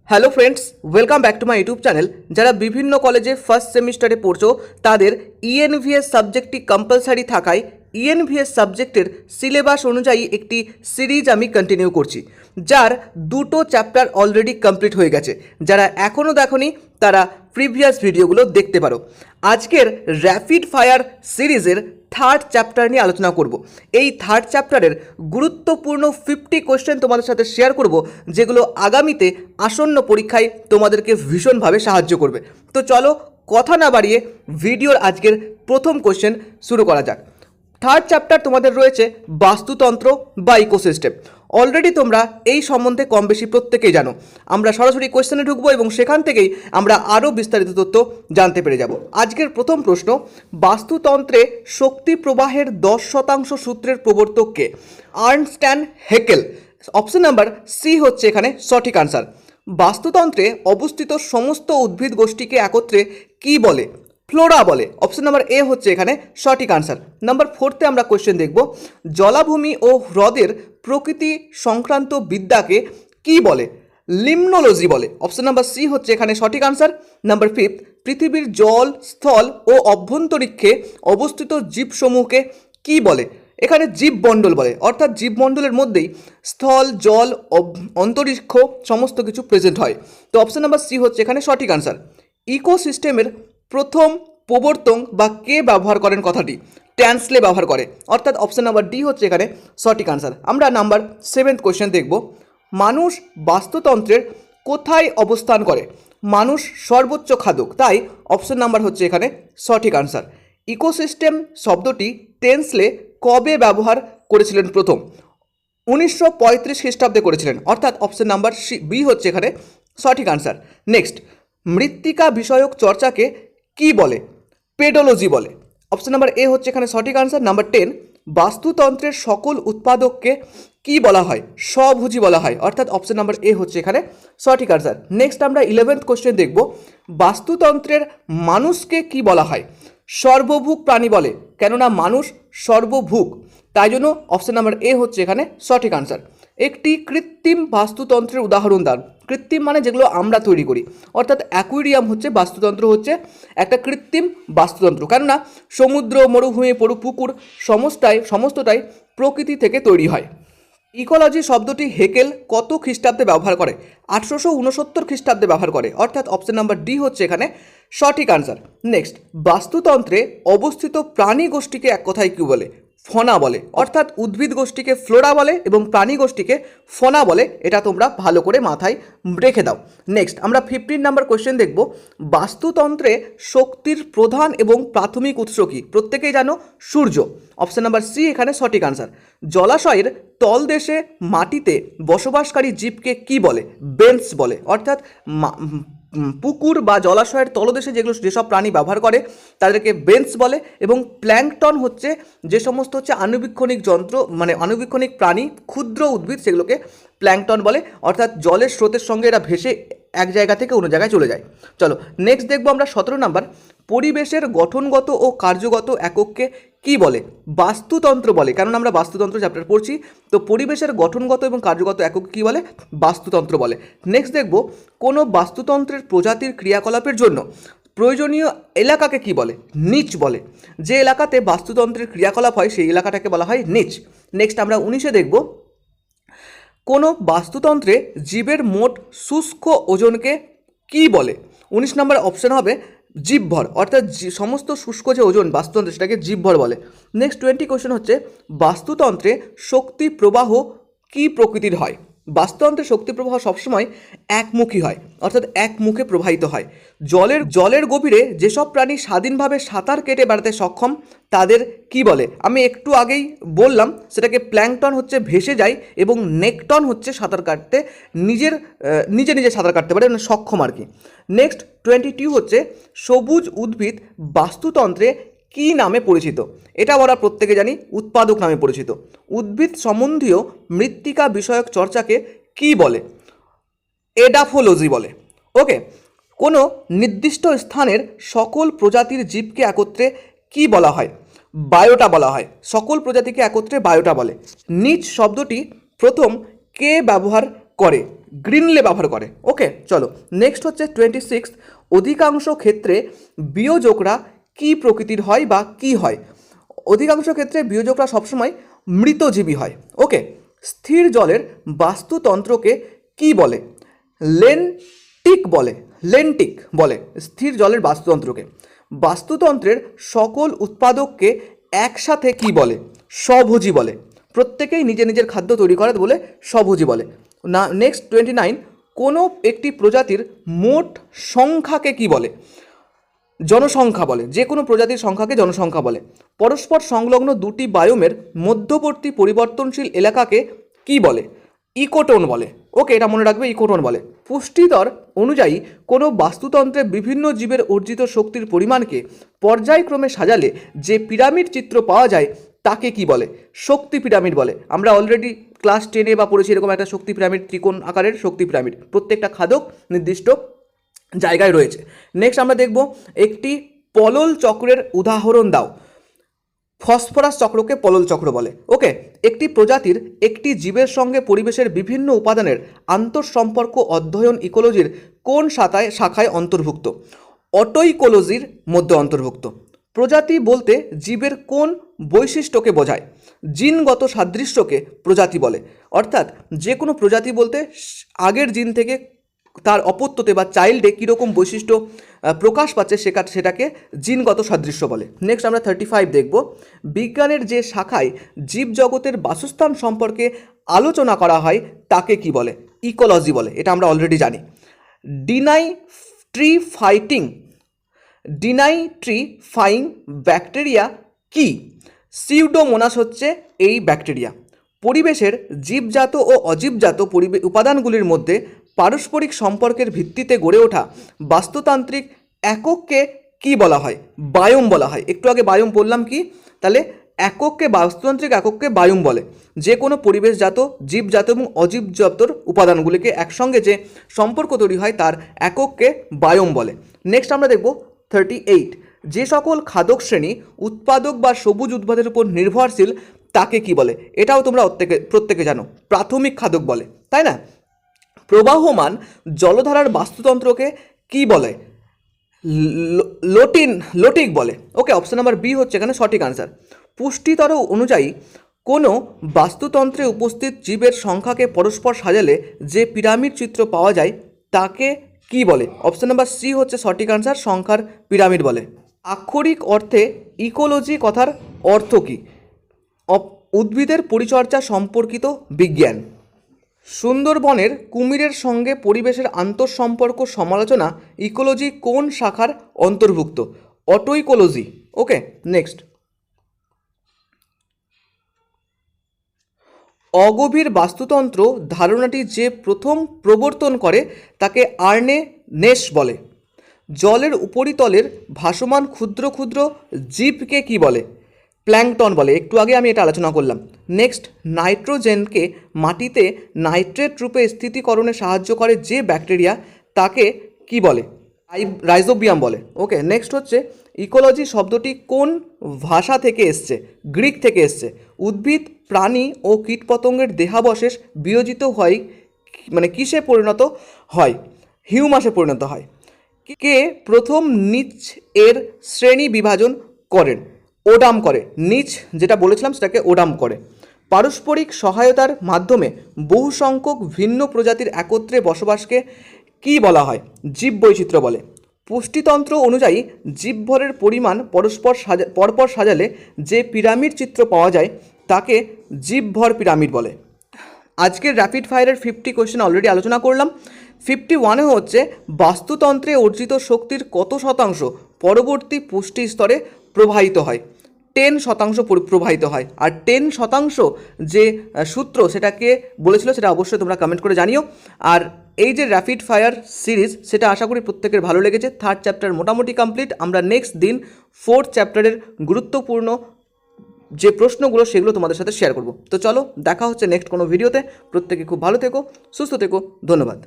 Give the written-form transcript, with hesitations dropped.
Hello friends, welcome back to my YouTube channel. যারা বিভিন্ন কলেজে ফার্স্ট সেমিস্টারে পড়ছো তাদের ইএনভিএস সাবজেক্টটি কম্পালসারি থাকায় ইএনভিএস সাবজেক্টের সিলেবাস অনুযায়ী একটি সিরিজ আমি কন্টিনিউ করছি, যার দুটো চ্যাপ্টার অলরেডি কমপ্লিট হয়ে গেছে। যারা এখনও দেখোনি তারা প্রিভিয়াস ভিডিওগুলো দেখতে পারো। আজকের র্যাপিড ফায়ার সিরিজের থার্ড চ্যাপ্টার নিয়ে আলোচনা করব। এই থার্ড চ্যাপ্টারের গুরুত্বপূর্ণ 50 কোশ্চেন তোমাদের সাথে শেয়ার করব, যেগুলো আগামীতে আসন্ন পরীক্ষায় তোমাদেরকে ভীষণভাবে সাহায্য করবে। তো চলো কথা না বাড়িয়ে ভিডিওর আজকের প্রথম কোশ্চেন শুরু করা যাক। থার্ড চ্যাপ্টার তোমাদের রয়েছে বাস্তুতন্ত্র বা ইকোসিস্টেম। অলরেডি তোমরা এই সম্বন্ধে কম বেশি প্রত্যেকেই জানো। আমরা সরাসরি কোয়েশ্চেনে ঢুকবো এবং সেখান থেকেই আমরা আরও বিস্তারিত তথ্য জানতে পেরে যাব। আজকের প্রথম প্রশ্ন, বাস্তুতন্ত্রে শক্তি প্রবাহের 10% সূত্রের প্রবর্তক কে? Ernst and Haeckel. Option number C হচ্ছে এখানে সঠিক আনসার। বাস্তুতন্ত্রে অবস্থিত সমস্ত উদ্ভিদ গোষ্ঠীকে একত্রে কি বলে? ফ্লোরা বলে। অপশন নাম্বার এ হচ্ছে এখানে সঠিক আনসার। নাম্বার 4-তে আমরা কোয়েশ্চেন দেখব, জলাভূমি ও হ্রদের প্রকৃতি সংক্রান্ত বিদ্যাকে কি বলে? লিমনোলজি বলে। অপশন নাম্বার সি হচ্ছে এখানে সঠিক আনসার। নাম্বার 5, পৃথিবীর জল, স্থল ও অভ্যন্তরীক্ষে অবস্থিত জীবসমূহকে কি বলে? এখানে জীবমণ্ডল বলে, অর্থাৎ জীবমণ্ডলের মধ্যেই স্থল, জল, অন্তরিক্ষ সমস্ত কিছু প্রেজেন্ট হয়। তো অপশন নাম্বার সি হচ্ছে এখানে সঠিক আনসার। ইকোসিস্টেমের প্রথম প্রবর্তক বা কে ব্যবহার করেন কথাটি? ট্যান্সলে ব্যবহার করে, অর্থাৎ অপশন নাম্বার ডি হচ্ছে এখানে সঠিক আনসার। আমরা নাম্বার 7 কোয়েশ্চেন দেখব, মানুষ বাস্তুতন্ত্রের কোথায় অবস্থান করে? মানুষ সর্বোচ্চ খাদক, তাই অপশন নাম্বার হচ্ছে এখানে সঠিক আনসার। ইকোসিস্টেম শব্দটি টেন্সলে কবে ব্যবহার করেছিলেন প্রথম? 1935 খ্রিস্টাব্দে করেছিলেন, অর্থাৎ অপশন নাম্বার বি হচ্ছে এখানে সঠিক আনসার। নেক্সট, মৃত্তিকা বিষয়ক চর্চাকে কি বলে? পেডোলজি বলে। অপশন নাম্বার এ হচ্ছে এখানে সঠিক আনসার। নাম্বার 10, বাস্তুতন্ত্রের সকল উৎপাদককে কি বলা হয়? স্বভোজী বলা হয়, অর্থাৎ অপশন নাম্বার এ হচ্ছে এখানে সঠিক আনসার। নেক্সট আমরা 11th কোশ্চেন দেখব, বাস্তুতন্ত্রের মানুষকে কি বলা হয়? সর্বভুক প্রাণী বলে, কেননা মানুষ সর্বভুক, তাই জন্য অপশন নাম্বার এ হচ্ছে এখানে সঠিক আনসার। একটি কৃত্রিম বাস্তুতন্ত্রের উদাহরণ দান। কৃত্রিম মানে যেগুলো আমরা তৈরি করি, অর্থাৎ অ্যাকুয়ারিয়াম হচ্ছে বাস্তুতন্ত্র, হচ্ছে একটা কৃত্রিম বাস্তুতন্ত্র, কেননা সমুদ্র, মরুভূমি, পুকুর সমস্তটাই প্রকৃতি থেকে তৈরি হয়। ইকোলজি শব্দটি হেকেল কত খ্রিস্টাব্দে ব্যবহার করে? 1869 খ্রিস্টাব্দে ব্যবহার করে, অর্থাৎ অপশন নাম্বার ডি হচ্ছে এখানে সঠিক আনসার। নেক্সট, বাস্তুতন্ত্রে অবস্থিত প্রাণী গোষ্ঠীকে এক কথায় কি বলে? ফনা বলে, অর্থাৎ উদ্ভিদ গোষ্ঠীকে ফ্লোরা বলে এবং প্রাণী গোষ্ঠীকে ফনা বলে। এটা তোমরা ভালো করে মাথায় রেখে দাও। নেক্সট আমরা 15 নাম্বার কোয়েশ্চেন দেখব, বাস্তুতন্ত্রে শক্তির প্রধান এবং প্রাথমিক উৎস কি? প্রত্যেকেই জানো, সূর্য। অপশন নাম্বার সি এখানে সঠিক আনসার। জলাশয়ের তলদেশে মাটিতে বসবাসকারী জীবকে কি বলে? বেন্টস বলে, অর্থাৎ পুকুর বা জলাশয়ের তলদেশে যেসব প্রাণী ব্যবহার করে তাদেরকে বেন্টস বলে। এবং প্ল্যাঙ্কটন হচ্ছে যে সমস্ত আণুবীক্ষণিক যন্ত্র, মানে আণুবীক্ষণিক প্রাণী, ক্ষুদ্র উদ্ভিদ, সেগুলোকে প্ল্যাঙ্কটন বলে, অর্থাৎ জলের স্রোতের সঙ্গে এরা ভেসে এক জায়গা থেকে অন্য জায়গায় চলে যায়। চলো নেক্সট দেখবো আমরা 17 নাম্বার, পরিবেশের গঠনগত ও কার্যগত একককে কি বলে? বাস্তুতন্ত্র বলে, কারণ আমরা বাস্তুতন্ত্র চ্যাপ্টার পড়ছি। তো পরিবেশের গঠনগত এবং কার্যগত একক কি বলে? বাস্তুতন্ত্র বলে। নেক্সট দেখব, কোনো বাস্তুতন্ত্রের প্রজাতির ক্রিয়াকলাপের জন্য প্রয়োজনীয় এলাকাকে কি বলে? নিচ বলে। যে এলাকাতে বাস্তুতন্ত্রের ক্রিয়াকলাপ হয় সেই এলাকাটাকে বলা হয় নিচ। নেক্সট আমরা 19-এ দেখব, কোনো বাস্তুতন্ত্রে জীবের মোট শুষ্ক ওজনকে কি বলে? 19 নম্বর অপশন হবে জীবভর, অর্থাৎ সমস্ত শুষ্ক যে ওজন বাস্তুতন্ত্রে সেটাকে জীবভর বলে। নেক্সট 20 কোশ্চেন হচ্ছে, বাস্তুতন্ত্রে শক্তি প্রবাহ কি প্রকৃতির হয়? বাস্তুতন্ত্রে শক্তি প্রবাহ সবসময় একমুখী হয়, অর্থাৎ একমুখে প্রবাহিত হয়। জলের গভীরে যেসব প্রাণী স্বাধীনভাবে সাঁতার কেটে বেড়াতে সক্ষম তাদের কি বলে? আমি একটু আগেই বললাম, সেটাকে প্ল্যাঙ্কটন হচ্ছে ভেসে যায় এবং নেকটন হচ্ছে সাঁতার কাটতে নিজে নিজে সাঁতার কাটতে পারে, মানে সক্ষম আর কি। নেক্সট 22 হচ্ছে, সবুজ উদ্ভিদ বাস্তুতন্ত্রে কি নামে পরিচিত? এটা আমরা প্রত্যেকে জানি, উৎপাদক নামে পরিচিত। উদ্ভিদ সম্বন্ধীয় মৃত্তিকা বিষয়ক চর্চাকে কি বলে? এডাফোলজি বলে। ওকে, কোনো নির্দিষ্ট স্থানের সকল প্রজাতির জীবকে একত্রে কি বলা হয়? বায়োটা বলা হয়। সকল প্রজাতিকে একত্রে বায়োটা বলে। নিচ শব্দটি প্রথম কে ব্যবহার করে, গ্রিনলে ব্যবহার করে। ওকে, চলো নেক্সট হচ্ছে 26। অধিকাংশ ক্ষেত্রে বিয়োজকরা কি প্রকৃতির হয় বা কি হয়? অধিকাংশ ক্ষেত্রে বিয়োজকরা সবসময় মৃতজীবী হয়। ওকে, স্থির জলের বাস্তুতন্ত্রকে কি বলে? লেন্টিক বলে স্থির জলের বাস্তুতন্ত্রকে। বাস্তুতন্ত্রের সকল উৎপাদককে একসাথে কি বলে? স্বভোজী বলে। প্রত্যেকেই নিজের নিজের খাদ্য তৈরি করে বলে স্বভোজী বলে। না, নেক্সট 29। কোনো একটি প্রজাতির মোট সংখ্যাকে কি বলে? জনসংখ্যা বলে। যে কোনো প্রজাতির সংখ্যাকে জনসংখ্যা বলে। পরস্পর সংলগ্ন দুটি বায়োমের মধ্যবর্তী পরিবর্তনশীল এলাকাকে কি বলে? ইকোটোন বলে। ওকে, এটা মনে রাখবে, ইকোটোন বলে। পুষ্টিস্তর অনুযায়ী কোনো বাস্তুতন্ত্রে বিভিন্ন জীবের অর্জিত শক্তির পরিমাণকে পর্যায়ক্রমে সাজালে যে পিরামিড চিত্র পাওয়া যায় তাকে কি বলে? শক্তি পিরামিড বলে। আমরা অলরেডি ক্লাস 10-এ বা পড়েছি এরকম একটা শক্তি পিরামিড, ত্রিকোণ আকারের শক্তি পিরামিড। প্রত্যেকটা খাদক নির্দিষ্ট জায়গায় রয়েছে। নেক্সট আমরা দেখব একটি পলল চক্রের উদাহরণ দাও। ফসফরাস চক্রকে পলল চক্র বলে। ওকে, একটি প্রজাতির একটি জীবের সঙ্গে পরিবেশের বিভিন্ন উপাদানের আন্তঃসম্পর্ক অধ্যয়ন ইকোলজির কোন শাখায় অন্তর্ভুক্ত? অটোইকোলজির মধ্যে অন্তর্ভুক্ত। প্রজাতি বলতে জীবের কোন বৈশিষ্ট্যকে বোঝায়? জিনগত সাদৃশ্যকে প্রজাতি বলে। অর্থাৎ যে কোনো প্রজাতি বলতে আগের জিন থেকে তার অপত্যতে বা চাইল্ডে কীরকম বৈশিষ্ট্য প্রকাশ পাচ্ছে সেটাকে জিনগত সাদৃশ্য বলে। নেক্সট আমরা 35 দেখব। বিজ্ঞানের যে শাখায় জীবজগতের বাসস্থান সম্পর্কে আলোচনা করা হয় তাকে কি বলে? ইকোলজি বলে। এটা আমরা অলরেডি জানি। ডিনাইট্রিফাইং ব্যাকটেরিয়া কি? সিউডোমোনাস হচ্ছে এই ব্যাকটেরিয়া। পরিবেশের জীবজাত ও অজীবজাত উপাদানগুলির মধ্যে পারস্পরিক সম্পর্কের ভিত্তিতে গড়ে ওঠা বাস্তুতান্ত্রিক একককে কি বলা হয়? বায়োম বলা হয়। একটু আগে বায়োম বললাম কি, তাহলে বাস্তুতান্ত্রিক একককে বায়োম বলে। যে কোনো পরিবেশজাত, জীবজাত এবং অজীবজাতর উপাদানগুলিকে একসঙ্গে যে সম্পর্ক তৈরি হয় তার একককে বায়োম বলে। নেক্সট আমরা দেখব 38। যে সকল খাদক শ্রেণী উৎপাদক বা সবুজ উদ্ভিদের উপর নির্ভরশীল তাকে কি বলে? এটাও তোমরা প্রত্যেকে জানো, প্রাথমিক খাদক বলে, তাই না? প্রবাহমান জলধারার বাস্তুতন্ত্রকে কি বলে? লোটিক বলে। ওকে, অপশন নাম্বার বি হচ্ছে এখানে সঠিক আনসার। পুষ্টিস্তর অনুযায়ী কোনো বাস্তুতন্ত্রে উপস্থিত জীবের সংখ্যাকে পরস্পর সাজালে যে পিরামিড চিত্র পাওয়া যায় তাকে কি বলে? অপশন নাম্বার সি হচ্ছে সঠিক আনসার, সংখ্যার পিরামিড বলে। আক্ষরিক অর্থে ইকোলজি কথার অর্থ কী? উদ্ভিদের পরিচর্যা সম্পর্কিত বিজ্ঞান। সুন্দরবনের কুমিরের সঙ্গে পরিবেশের আন্তঃসম্পর্ক সমালোচনা ইকোলজি কোন শাখার অন্তর্ভুক্ত? অটোইকোলজি। ওকে, নেক্সট। অগভীর বাস্তুতন্ত্র ধারণাটি যে প্রথম প্রবর্তন করে তাকে আর্নে নেস বলে। জলের উপরিতলের ভাসমান ক্ষুদ্র ক্ষুদ্র জীবকে কি বলে? প্ল্যাঙ্কটন বলে। একটু আগে আমি এটা আলোচনা করলাম। নেক্সট, নাইট্রোজেনকে মাটিতে নাইট্রেট রূপে স্থিতিকরণে সাহায্য করে যে ব্যাকটেরিয়া তাকে কি বলে? রাইজোবিয়াম বলে। ওকে, নেক্সট হচ্ছে ইকোলজি শব্দটি কোন ভাষা থেকে এসছে? গ্রিক থেকে এসছে। উদ্ভিদ, প্রাণী ও কীটপতঙ্গের দেহাবশেষ বিয়োজিত হয় কিসে পরিণত হয়? হিউমাসে পরিণত হয়। কে প্রথম নিচ এর শ্রেণী বিভাজন করেন? ওডাম করে। নিচ যেটা বলেছিলাম সেটাকে ওডাম করে। পারস্পরিক সহায়তার মাধ্যমে বহু সংখ্যক ভিন্ন প্রজাতির একত্রে বসবাসকে কি বলা হয়? জীববৈচিত্র্য বলে। পুষ্টিতন্ত্র অনুযায়ী জীবভরের পরিমাণ পরপর সাজালে যে পিরামিড চিত্র পাওয়া যায় তাকে জীবভর পিরামিড বলে। আজকের র্যাপিড ফায়ারের 50 কোয়েশ্চেন অলরেডি আলোচনা করলাম। 51 হচ্ছে বাস্তুতন্ত্রে অর্জিত শক্তির কত শতাংশ পরবর্তী পুষ্টি স্তরে প্রবাহিত হয়? 10% প্রবাহিত হয়। আর 10% যে সূত্র সেটাকে বলেছিল সেটা অবশ্যই তোমরা কমেন্ট করে জানিও। আর এই যে র্যাপিড ফায়ার সিরিজ সেটা আশা করি প্রত্যেকের ভালো লেগেছে। 3rd চ্যাপ্টার মোটামুটি কমপ্লিট। আমরা নেক্সট দিন 4th চ্যাপ্টারের গুরুত্বপূর্ণ যে প্রশ্নগুলো সেগুলো তোমাদের সাথে শেয়ার করব। তো চলো দেখা হচ্ছে নেক্সট কোনো ভিডিওতে। প্রত্যেকে খুব ভালো থেকো, সুস্থ থেকো, ধন্যবাদ।